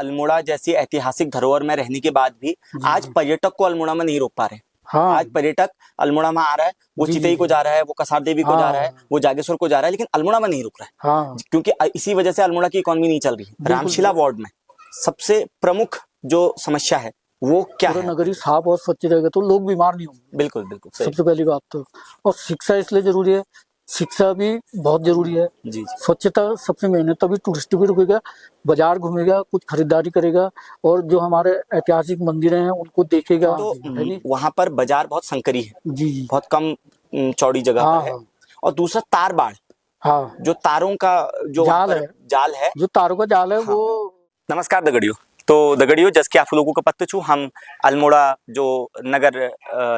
अल्मोड़ा जैसी ऐतिहासिक धरोहर में रहने के बाद भी आज पर्यटक को अल्मोड़ा में नहीं रोक पा रहे। हाँ, आज पर्यटक अल्मोड़ा में आ रहा है, वो जी, चितई जी, को जा रहा है, वो कसार देवी को जा रहा है, हाँ, वो जागेश्वर को जा रहा है, लेकिन अल्मोड़ा में नहीं रुक रहा है। हाँ, क्योंकि इसी वजह से अल्मोड़ा की इकोनॉमी नहीं चल रही है। बिल्कुल, रामशिला वार्ड में सबसे प्रमुख जो समस्या है वो क्या पूरा है? नगरी साफ और स्वच्छ रहेगा तो लोग बीमार नहीं होंगे। बिल्कुल बिल्कुल सही। सबसे पहली बात तो, और शिक्षा इसलिए जरूरी है, शिक्षा भी बहुत जरूरी है। जी जी। स्वच्छता सबसे मेन है, तभी टूरिस्ट भी रुकेगा, बाजार घूमेगा, कुछ खरीदारी करेगा, और जो हमारे ऐतिहासिक मंदिर हैं उनको देखेगा। तो है नहीं? वहां पर बाजार बहुत संकरी है, जी जी, बहुत कम चौड़ी जगह हाँ पर है। हाँ और दूसरा तार बाढ़, हाँ, जो तारों का जो वहाँ जाल पर है, जाल है। जो तारों का जाल है हाँ। वो। नमस्कार दगड़ियों। तो दगड़ियों, जस कि आप लोगों को पता छू, हम अल्मोड़ा जो नगर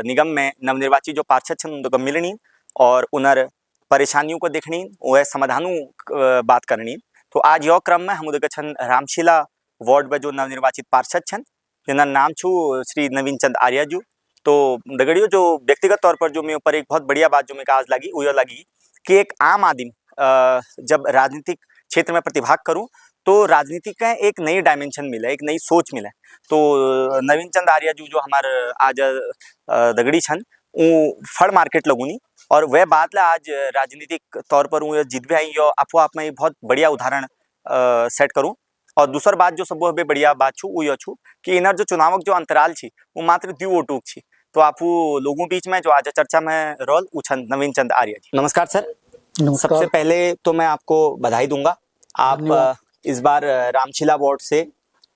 निगम में नवनिर्वाचित जो पार्षद छन उनको मिलनी और उनर परेशानियों को देखनी, वह समाधानों बात करनी। तो आज यो क्रम में हम उदक छन रामशिला वार्ड में जो नवनिर्वाचित पार्षद छन, जिनका नाम छू श्री नवीन चंद आर्य जी। तो दगड़ियों, जो व्यक्तिगत तौर पर जो मेरे ऊपर एक बहुत बढ़िया बात जो मेरे आज लगी वो लगी कि एक आम आदमी जब राजनीतिक क्षेत्र में प्रतिभाग करूं तो राजनीति का एक नई डायमेंशन मिला, एक नई सोच मिला। तो नवीन चंद आर्य जी जो हमारे आज दगड़ी छन वो फड़ मार्केट लगूनी, और वह बात ला आज राजनीतिक तौर पर वो जीत भी आई, यो आपो आप में एक बहुत बढ़िया उदाहरण सेट करूं। और दूसर बात जो सब बढ़िया बात छू वो यो छू कि इनर जो चुनावक जो अंतराल छी वो मात्र 2 वोटों छी। तो आप लोगों बीच में जो आज चर्चा में रोल उछन नवीन चंद आर्य जी। नमस्कार सर। नमस्कार। सबसे पहले तो मैं आपको बधाई दूंगा, आप इस बार रामशिला वार्ड से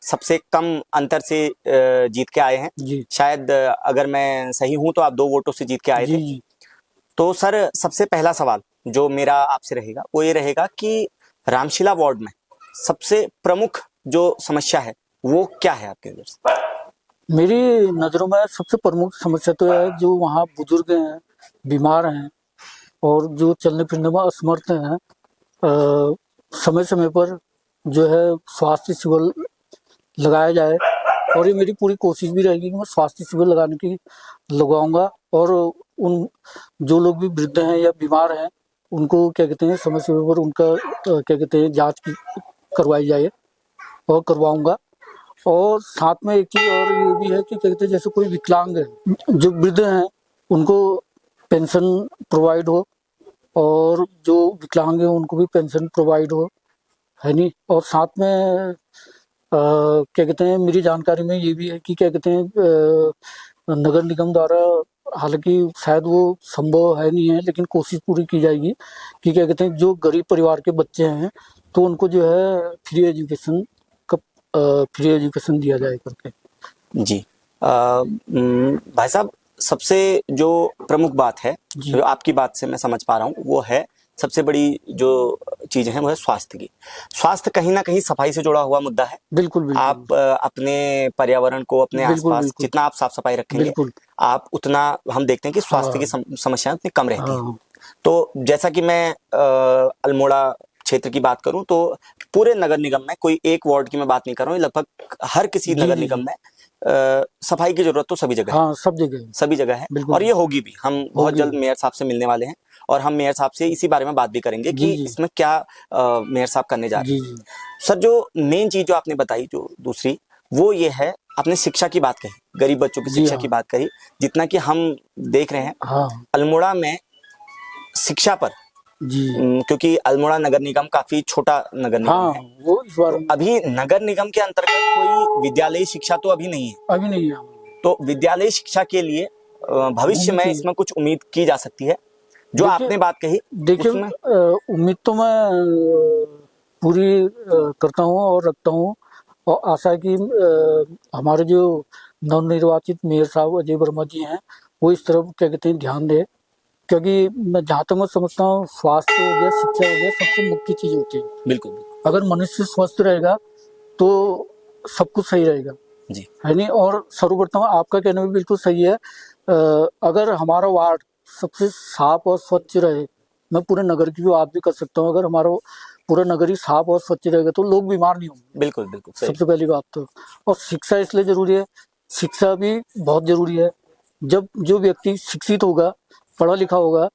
सबसे कम अंतर से जीत के आए हैं जी शायद। अगर मैं सही हूं तो आप 2 वोटों से जीत के आए जी थे। जी, तो सर, सबसे पहला सवाल जो मेरा आपसे रहेगा वो ये रहेगा कि रामशिला वार्ड में सबसे प्रमुख जो समस्या है वो क्या है आपके नजर से? मेरी नज़रों में सबसे प्रमुख समस्या तो है जो वहाँ बुजुर्ग हैं, बीमार हैं, और जो चलने फिरने में असमर्थ हैं। समय समय पर जो है स्वास्थ्य शिविर लगाया जाए, और ये मेरी पूरी कोशिश भी रहेगी कि मैं स्वास्थ्य शिविर लगाऊंगा, और उन जो लोग भी वृद्ध हैं या बीमार हैं उनको क्या कहते हैं समय समय पर उनका क्या कहते हैं जांच करवाई जाए, और करवाऊंगा। और साथ में एक चीज और ये भी है कि क्या कहते हैं जैसे कोई विकलांग है, जो वृद्ध हैं उनको पेंशन प्रोवाइड हो, और जो विकलांग है उनको भी पेंशन प्रोवाइड हो, है नहीं। और साथ में क्या कहते हैं मेरी जानकारी में ये भी है कि क्या कहते हैं नगर निगम द्वारा, हालांकि शायद वो संभव है नहीं है, लेकिन कोशिश पूरी की जाएगी कि क्या कहते हैं जो गरीब परिवार के बच्चे हैं तो उनको जो है फ्री एजुकेशन दिया जाए करके। जी भाई साहब, सबसे जो प्रमुख बात है जो आपकी बात से मैं समझ पा रहा हूँ वो है, सबसे बड़ी जो चीजें हैं वो है स्वास्थ्य की। स्वास्थ्य कहीं ना कहीं सफाई से जुड़ा हुआ मुद्दा है। बिल्कुल बिल्कुल। आप अपने पर्यावरण को, अपने बिल्कुल, आसपास बिल्कुल। जितना आप साफ सफाई रखेंगे बिल्कुल। आप उतना, हम देखते हैं कि स्वास्थ्य की समस्याएं उतनी कम रहती हैं। तो जैसा कि मैं अल्मोड़ा क्षेत्र की बात करूं तो पूरे नगर निगम में कोई एक वार्ड की मैं बात नहीं कर रहा हूँ, लगभग हर किसी नगर निगम में सफाई की जरूरत तो सभी जगह है। सभी जगह है, और ये होगी भी। हम बहुत जल्द मेयर साहब से मिलने वाले हैं और हम मेयर साहब से इसी बारे में बात भी करेंगे कि इसमें क्या मेयर साहब करने जा रहे हैं। सर, जो मेन चीज जो आपने बताई जो दूसरी, वो ये है, आपने शिक्षा की बात कही, गरीब बच्चों की शिक्षा की बात कही। जितना कि हम देख रहे हैं अल्मोड़ा में शिक्षा पर, क्योंकि अल्मोड़ा नगर निगम काफी छोटा नगर निगम है, वो इस बार अभी नगर निगम के अंतर्गत कोई विद्यालयी शिक्षा तो अभी नहीं है। तो विद्यालयी शिक्षा के लिए भविष्य में इसमें कुछ उम्मीद की जा सकती है जो आपने बात कही? देखिए, उम्मीद तो मैं पूरी करता हूँ और रखता हूँ, और आशा है कि हमारे जो नवनिर्वाचित मेयर साहब अजय वर्मा जी हैं वो इस तरफ क्या कहते हैं ध्यान दें, क्योंकि मैं जहाँ तक मैं समझता हूँ स्वास्थ्य हो गया, शिक्षा हो गया, सबसे मुख्य चीज होती है। बिल्कुल। अगर मनुष्य स्वस्थ रहेगा तो सब कुछ सही रहेगा जी, है नहीं। और सर्वप्रथम आपका कहना भी बिल्कुल सही है, अगर हमारा वार्ड सबसे साफ और स्वच्छ रहे, मैं पूरे नगर की भी बात भी कर सकता हूँ, अगर हमारा पूरा नगर ही साफ और स्वच्छ रहेगा तो लोग बीमार नहीं होंगे। बिल्कुल बिल्कुल सबसे पहली बात तो। और शिक्षा इसलिए जरूरी है, शिक्षा भी बहुत जरूरी है। जब जो व्यक्ति शिक्षित होगा, पढ़ा लिखा होगा,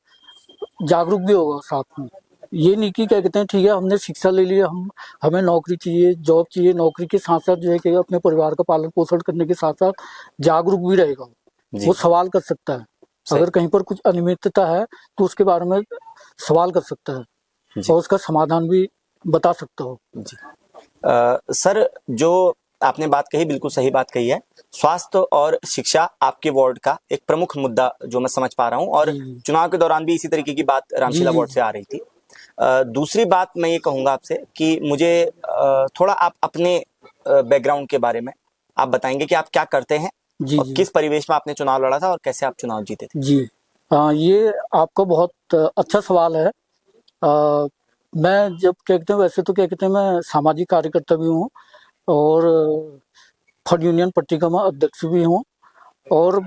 जागरूक भी होगा साथ में, ये नहीं कि क्या कहते हैं, ठीक है हमने शिक्षा ले ली, हम हमें नौकरी चाहिए, जॉब चाहिए, नौकरी के साथ साथ जो है कि अपने परिवार का पालन पोषण करने के साथ साथ जागरूक भी रहेगा। जी वो सवाल कर सकता है, सही। अगर कहीं पर कुछ अनियमितता है तो उसके बारे में सवाल कर सकता है जी और उसका समाधान भी बता सकता हो। जी। सर, जो आपने बात कही बिल्कुल सही बात कही है। स्वास्थ्य और शिक्षा आपके वार्ड का एक प्रमुख मुद्दा जो मैं समझ पा रहा हूँ, और जी चुनाव के दौरान भी इसी तरीके की बात जी रामशीला जी वार्ड से आ रही थी। दूसरी बात मैं ये कहूँगा आपसे कि मुझे थोड़ा आप अपने बैकग्राउंड के बारे में आप बताएंगे कि आप क्या करते हैं जी और जी किस परिवेश में आपने चुनाव लड़ा था और कैसे आप चुनाव जीते थे। जी। ये आपका बहुत अच्छा सवाल है। मैं जब क्या कहते हैं, वैसे तो क्या कहते हैं, मैं सामाजिक कार्यकर्ता भी हूँ और फड यूनियन पट्टिका में अध्यक्ष भी हूँ, और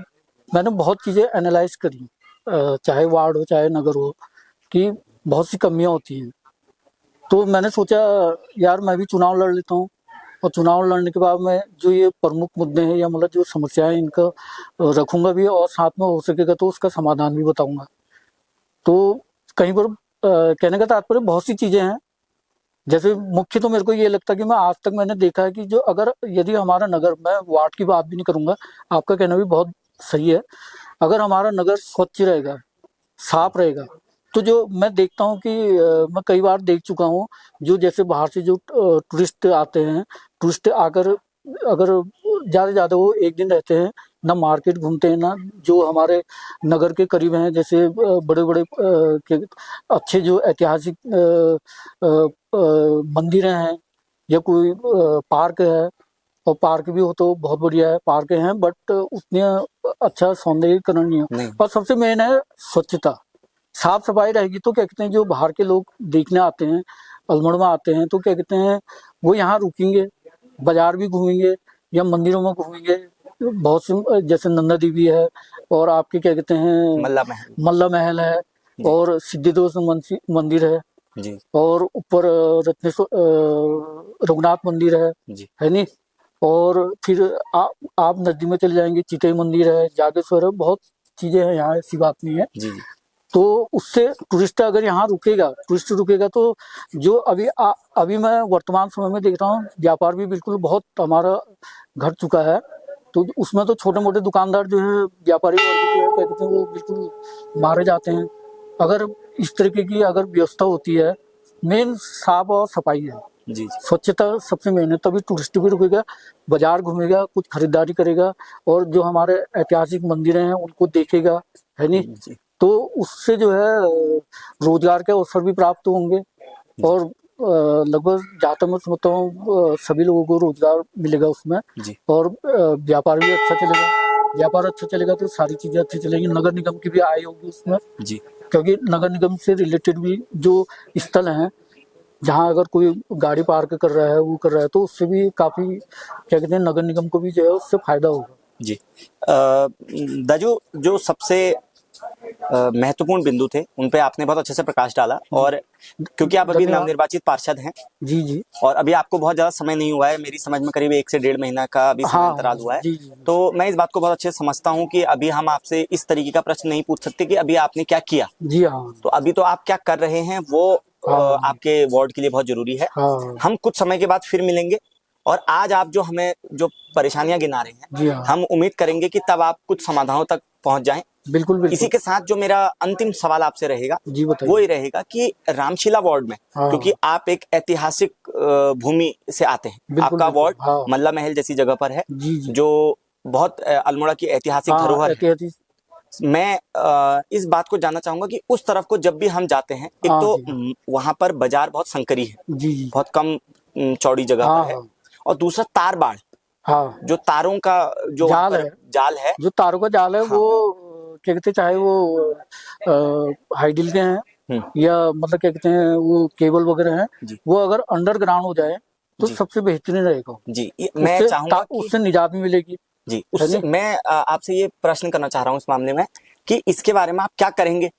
मैंने बहुत चीज़ें एनालाइज करी, चाहे वार्ड हो चाहे नगर हो, कि बहुत सी कमियां होती हैं। तो मैंने सोचा यार मैं भी चुनाव लड़ लेता हूँ, और चुनाव लड़ने के बाद मैं जो ये प्रमुख मुद्दे हैं या मतलब जो समस्याएं हैं इनका रखूंगा भी, और साथ में हो सकेगा तो उसका समाधान भी बताऊंगा। तो कहीं पर कहने का तात्पर्य बहुत सी चीजें हैं। जैसे मुख्य तो मेरे को ये लगता है कि मैं आज तक मैंने देखा है कि जो अगर यदि हमारा नगर, मैं वार्ड की बात भी नहीं करूंगा, आपका कहना भी बहुत सही है, अगर हमारा नगर स्वच्छ रहेगा, साफ रहेगा, तो जो मैं देखता हूँ कि मैं कई बार देख चुका हूँ, जो जैसे बाहर से जो टूरिस्ट आते हैं, टूरिस्ट आकर अगर ज़्यादा से ज़्यादा वो एक दिन रहते हैं, ना मार्केट घूमते हैं, ना जो हमारे नगर के करीब हैं, जैसे बड़े बड़े अच्छे जो ऐतिहासिक मंदिरें हैं या कोई पार्क है, और पार्क भी हो तो बहुत बढ़िया है, पार्क हैं बट उतने अच्छा सौंदर्यीकरण नहीं है। नहीं। और सबसे मेन है स्वच्छता, साफ सफाई रहेगी तो क्या कहते हैं, जो बाहर के लोग देखने आते हैं, अल्मोड़ा में आते हैं, तो क्या कहते हैं वो यहाँ रुकेंगे, बाजार भी घूमेंगे या मंदिरों में घूमेंगे। बहुत सी जैसे नंदा देवी है, और आपके क्या कहते हैं मल्ला महल। मल्ला महल है, जी और सिद्धिदोष मंदिर है, जी और ऊपर रत्नेश्वर रघुनाथ मंदिर जी है नहीं, और फिर आप नजदीक में चले जाएंगे, चितई मंदिर है, जागेश्वर है, बहुत चीजें हैं यहाँ, ऐसी बात नहीं है। जी जी तो उससे टूरिस्ट अगर यहाँ रुकेगा, टूरिस्ट रुकेगा तो जो अभी मैं वर्तमान समय में देख रहा हूँ, व्यापार भी बिल्कुल बहुत हमारा घट चुका है। तो उसमें तो छोटे मोटे दुकानदार जो है, व्यापारी वर्ग जो है, क्या कहते हैं, वो बिल्कुल मारे जाते हैं। अगर इस तरीके की अगर व्यवस्था होती है, मेन साफ और सफाई है, जी जी स्वच्छता सबसे मेन है, तभी टूरिस्ट भी रुकेगा, बाजार घूमेगा, कुछ खरीदारी करेगा, और जो हमारे ऐतिहासिक मंदिर हैं उनको देखेगा, है नहीं। जी तो उससे जो है रोजगार के अवसर भी प्राप्त होंगे, और लगभग जहाँ तक मैं समझता हूँ सभी लोगों को रोजगार मिलेगा उसमें, जी और व्यापार भी अच्छा चलेगा। व्यापार अच्छा चलेगा तो सारी चीजें अच्छी चलेगी, नगर निगम की भी आय होगी उसमें, जी क्योंकि नगर निगम से रिलेटेड भी जो स्थल हैं, जहाँ अगर कोई गाड़ी पार्क कर रहा है, वो कर रहा है, तो उससे भी काफी क्या कहते हैं, नगर निगम को भी जो है उससे फायदा होगा। जी। दाजू, जो सबसे महत्वपूर्ण बिंदु थे उन पे आपने बहुत अच्छे से प्रकाश डाला, और क्योंकि आप अभी धन्यवाद। नवनिर्वाचित पार्षद हैं जी जी। और अभी आपको बहुत ज्यादा समय नहीं हुआ है, मेरी समझ में करीब 1 से 1.5 महीना का अभी समय हाँ अंतराल हुआ है, जी जी तो मैं इस बात को बहुत अच्छे से समझता हूँ कि अभी हम आपसे इस तरीके का प्रश्न नहीं पूछ सकते कि अभी आपने क्या किया। जी। हाँ तो अभी तो आप क्या कर रहे हैं वो हाँ आपके वार्ड के लिए बहुत जरूरी है। हाँ हम कुछ समय के बाद फिर मिलेंगे, और आज आप जो हमें जो परेशानियां गिना रहे हैं, जी। हाँ हम उम्मीद करेंगे कि तब आप कुछ समाधानों तक पहुंच जाएं। बिल्कुल इसी बिल्कुल। के साथ जो मेरा अंतिम सवाल आपसे रहेगा जी वो बताइए। ही रहेगा कि रामशीला वार्ड में, क्योंकि हाँ आप एक ऐतिहासिक भूमि से आते हैं, बिल्कुल आपका बिल्कुल। वार्ड हाँ मल्ला महल जैसी जगह पर है, जी जी। जो बहुत अल्मोड़ा की ऐतिहासिक हाँ धरोहर है। एहतियाती। मैं इस बात को जानना चाहूंगा कि उस तरफ को जब भी हम जाते हैं, एक हाँ तो जी। हाँ वहां पर बाजार बहुत संकरी है, जी जी। बहुत कम चौड़ी जगह हाँ पर है, हाँ और दूसरा तार बाढ़, हाँ जो तारों का जो वहां जाल पर है, जाल है। जो तारों का जाल है हाँ। वो क्या कहते हैं, चाहे वो हाइडिल के हैं हम्म। या मतलब क्या कहते हैं वो केबल वगैरह हैं, जी वो अगर अंडरग्राउंड हो जाए तो जी सबसे बेहतरीन रहेगा। जी। मैं चाहूंगा कि उससे निजात भी मिलेगी, जी, है उससे नहीं। मैं आपसे ये प्रश्न करना चाह रहा हूँ इस मामले में कि इसके बारे में आप क्या करेंगे,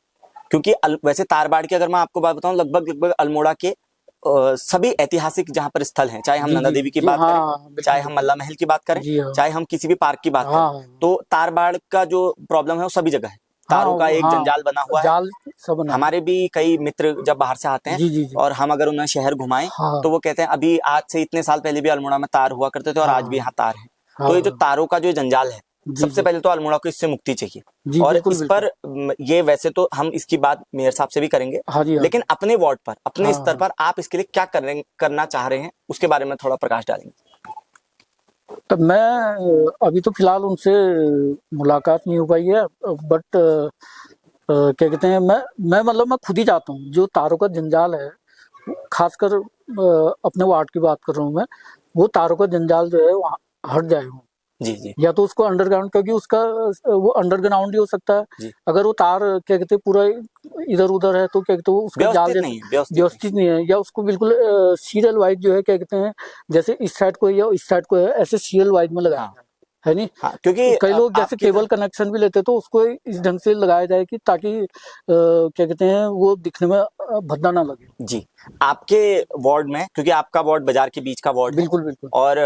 क्योंकि वैसे तारबाड़ की अगर मैं आपको बात बताऊं, लगभग लगभग अल्मोड़ा के सभी ऐतिहासिक जहाँ पर स्थल हैं, चाहे हम जी नंदा जी देवी की जी। बात हाँ करें, हाँ बिल्कुल चाहे हम बिल्कुल। मल्ला महल की बात करें, जी हाँ चाहे हम किसी भी पार्क की बात हाँ करें, हाँ तो तारबाड़ का जो प्रॉब्लम है वो सभी जगह है। तारों का एक हाँ, जंजाल बना हुआ है। जाल सब बना है। हमारे भी कई मित्र जब बाहर से आते हैं जी जी जी। और हम अगर उन्हें शहर घुमाएं हाँ तो वो कहते हैं अभी आज से इतने साल पहले भी अल्मोड़ा में तार हुआ करते थे और आज भी यहाँ तार है। तो ये जो तारों का जो जंजाल है, जी सबसे जी पहले तो अल्मोड़ा को इससे मुक्ति चाहिए। जी, और बिल्कुल इस बिल्कुल। पर ये वैसे तो हम इसकी बात मेयर साहब से भी करेंगे, हाँ जी हाँ। लेकिन अपने वार्ड पर, अपने हाँ, स्तर पर आप इसके लिए क्या करना चाह रहे हैं, उसके बारे में थोड़ा प्रकाश डालेंगे। तो मैं अभी तो फिलहाल उनसे मुलाकात नहीं हो पाई है, बट क्या कहते हैं, मैं मतलब मैं खुद ही चाहता हूँ जो तारों का जंजाल है, खासकर अपने वार्ड की बात कर रहा हूँ मैं, वो तारों का जंजाल जो है वहाँ हट जाए वो। जी जी या तो उसको अंडरग्राउंड, क्योंकि उसका वो अंडरग्राउंड ही हो सकता है। जी। अगर वो तार क्या कहते हैं पूरा इधर उधर है तो क्या कहते हैं उसका जाल व्यवस्थित जैसे नहीं है, व्यवस्थित नहीं है, या उसको बिल्कुल सीरियल वाइज जो है क्या कहते हैं, जैसे इस साइड को है या इस साइड को है, ऐसे सीरियल वाइज में लगाया हाँ जाए, है नहीं। हाँ, क्योंकि कई लोग जैसे आपकी केबल कनेक्शन भी लेते हैं तो उसको इस ढंग से लगाया जाए कि ताकि क्या कहते हैं वो दिखने में भद्दा ना लगे। जी, आपके वार्ड में, क्योंकि आपका वार्ड बाजार के बीच का वार्ड है बिल्कुल बिल्कुल। और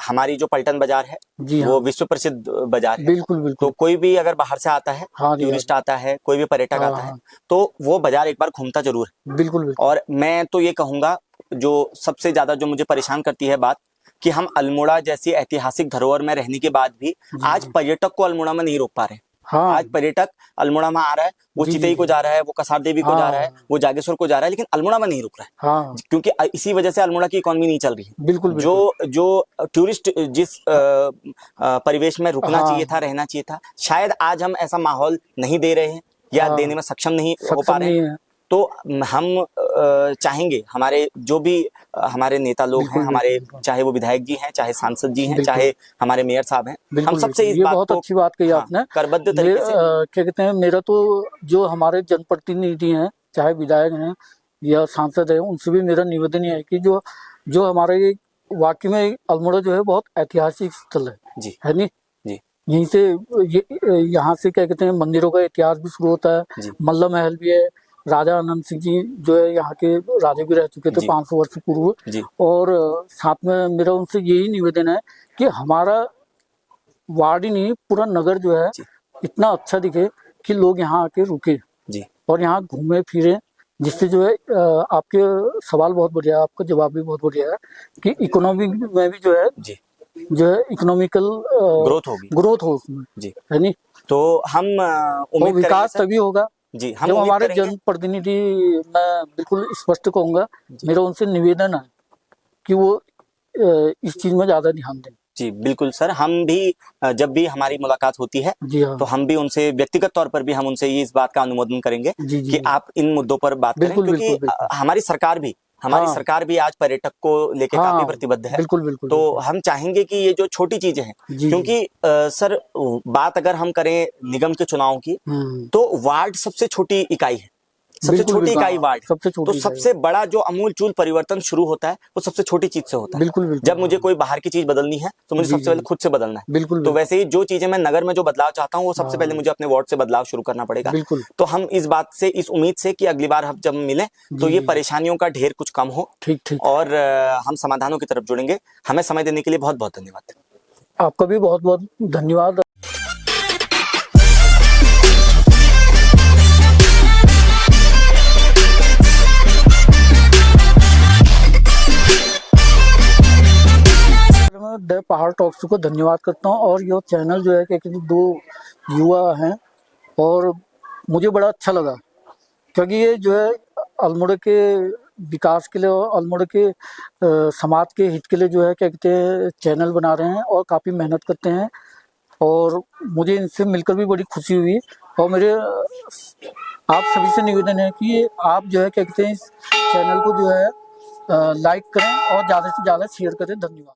हमारी जो पलटन बाजार है जी हाँ, वो विश्व प्रसिद्ध बाजार है। बिल्कुल तो बिल्कुल। कोई भी अगर बाहर से आता है, हाँ जी हाँ टूरिस्ट आता है, कोई भी पर्यटक हाँ आता है, हाँ, तो वो बाजार एक बार घूमता जरूर है। बिल्कुल बिल्कुल। और मैं तो ये कहूंगा, जो सबसे ज्यादा जो मुझे परेशान करती है बात, कि हम अल्मोड़ा जैसी ऐतिहासिक धरोहर में रहने के बाद भी जी आज जी पर्यटक को अल्मोड़ा में नहीं रोक पा रहे। हाँ आज पर्यटक अल्मोड़ा में आ रहा है, वो जी जी चितई को जी जा रहा है, वो कसार देवी को जा रहा है, हाँ वो जागेश्वर को जा रहा है, लेकिन अल्मोड़ा में नहीं रुक रहा है। हाँ, क्योंकि इसी वजह से अल्मोड़ा की इकोनॉमी नहीं चल रही है। बिल्कुल जो बिल्कुल। जो टूरिस्ट जिस परिवेश में रुकना चाहिए था, हाँ रहना चाहिए था, शायद आज हम ऐसा माहौल नहीं दे रहे हैं या देने हाँ, में सक्षम नहीं हो पा सक्षम रहे नहीं हैं। है। तो हम चाहेंगे, हमारे जो भी हमारे नेता लोग हैं, बिल्कुल हमारे बिल्कुल चाहे वो विधायक जी हैं, चाहे सांसद जी हैं, बिल्कुल चाहे हमारे मेयर साहब हैं, हम बिल्कुल सबसे बिल्कुल, इस ये बात बहुत को अच्छी बात कही हाँ आपने। करबद्ध मैं तरीके से क्या कहते हैं, मेरा तो जो हमारे जनप्रतिनिधि हैं, चाहे विधायक हैं या सांसद हैं, उनसे भी मेरा निवेदन ये है कि जो जो हमारे वाकई में अल्मोड़ा जो है बहुत ऐतिहासिक स्थल जी है नहीं। जी यहीं से यहाँ से क्या कहते हैं मंदिरों का इतिहास भी शुरू होता है। जी मल्ला महल भी है, राजा आनंद सिंह जी जो है यहाँ के राजा भी रह चुके थे जी 500 वर्ष पूर्व। जी और साथ में मेरा उनसे यही निवेदन है कि हमारा वार्ड ही नहीं, पूरा नगर जो है जी इतना अच्छा दिखे कि लोग यहाँ आके रुके जी और यहाँ घूमे फिरे, जिससे जो है आपके सवाल बहुत बढ़िया है, आपका जवाब भी बहुत बढ़िया है कि इकोनॉमी में भी जी जो है इकोनॉमिकल ग्रोथ होगी। ग्रोथ हो उसमें, जी, है नहीं। तो हम और उम्मीद करेंगे विकास सर। तभी होगा जी, हम जब उम्मीद हमारे करेंगे। जनप्रतिनिधि, मैं बिल्कुल स्पष्ट कहूंगा, जी मेरा उनसे निवेदन है कि वो इस चीज में ज्यादा ध्यान दें। जी, बिल्कुल सर, हम भी जब भी हमारी मुलाकात होती है जी हाँ, तो हम भी उनसे व्यक्तिगत तौर पर भी हम उनसे ये इस बात का अनुमोदन करेंगे जी जी कि जी, आप इन मुद्दों पर बात करें, बिल्कुल क्योंकि बिल्कुल बिल्कुल। हमारी हाँ सरकार भी आज पर्यटक को लेके काफी हाँ, प्रतिबद्ध है। बिल्कुल बिल्कुल तो बिल्कुल। हम चाहेंगे कि ये जो छोटी चीजें हैं, जी जी, क्योंकि सर बात अगर हम करें निगम के चुनाव की, तो वार्ड सबसे छोटी इकाई है, सबसे बिल्कुल छोटी बिल्कुल, इकाई हाँ, वार्ड है। सबसे तो छोटी इकाई, सबसे बड़ा जो अमूलचूल परिवर्तन शुरू होता है वो सबसे छोटी चीज से होता है। बिल्कुल बिल्कुल। जब मुझे कोई बाहर की चीज बदलनी है तो मुझे जी सबसे जी, पहले खुद से बदलना है। बिल्कुल तो बिल्कुल। वैसे ही जो चीजें मैं नगर में जो बदलाव चाहता हूँ वो सबसे पहले हाँ मुझे अपने वार्ड से बदलाव शुरू करना पड़ेगा। बिल्कुल, तो हम इस बात से, इस उम्मीद से कि अगली बार हम जब मिलें तो जी ये जी, परेशानियों का ढेर कुछ कम हो ठीक ठीक। और हम समाधानों की तरफ जुड़ेंगे। हमें समय देने के लिए बहुत बहुत धन्यवाद। आपका भी बहुत बहुत धन्यवाद। मैं द पहाड़ टॉक्स को धन्यवाद करता हूँ, और यह चैनल जो है कि दो युवा हैं और मुझे बड़ा अच्छा लगा, क्योंकि ये जो है अल्मोड़ा के विकास के लिए और अल्मोड़ा के समाज के हित के लिए जो है क्या कहते हैं चैनल बना रहे हैं और काफ़ी मेहनत करते हैं, और मुझे इनसे मिलकर भी बड़ी खुशी हुई। और मेरे आप सभी से निवेदन है कि आप जो है क्या कहते हैं इस चैनल को जो है लाइक करें और ज़्यादा से ज़्यादा शेयर करें। धन्यवाद।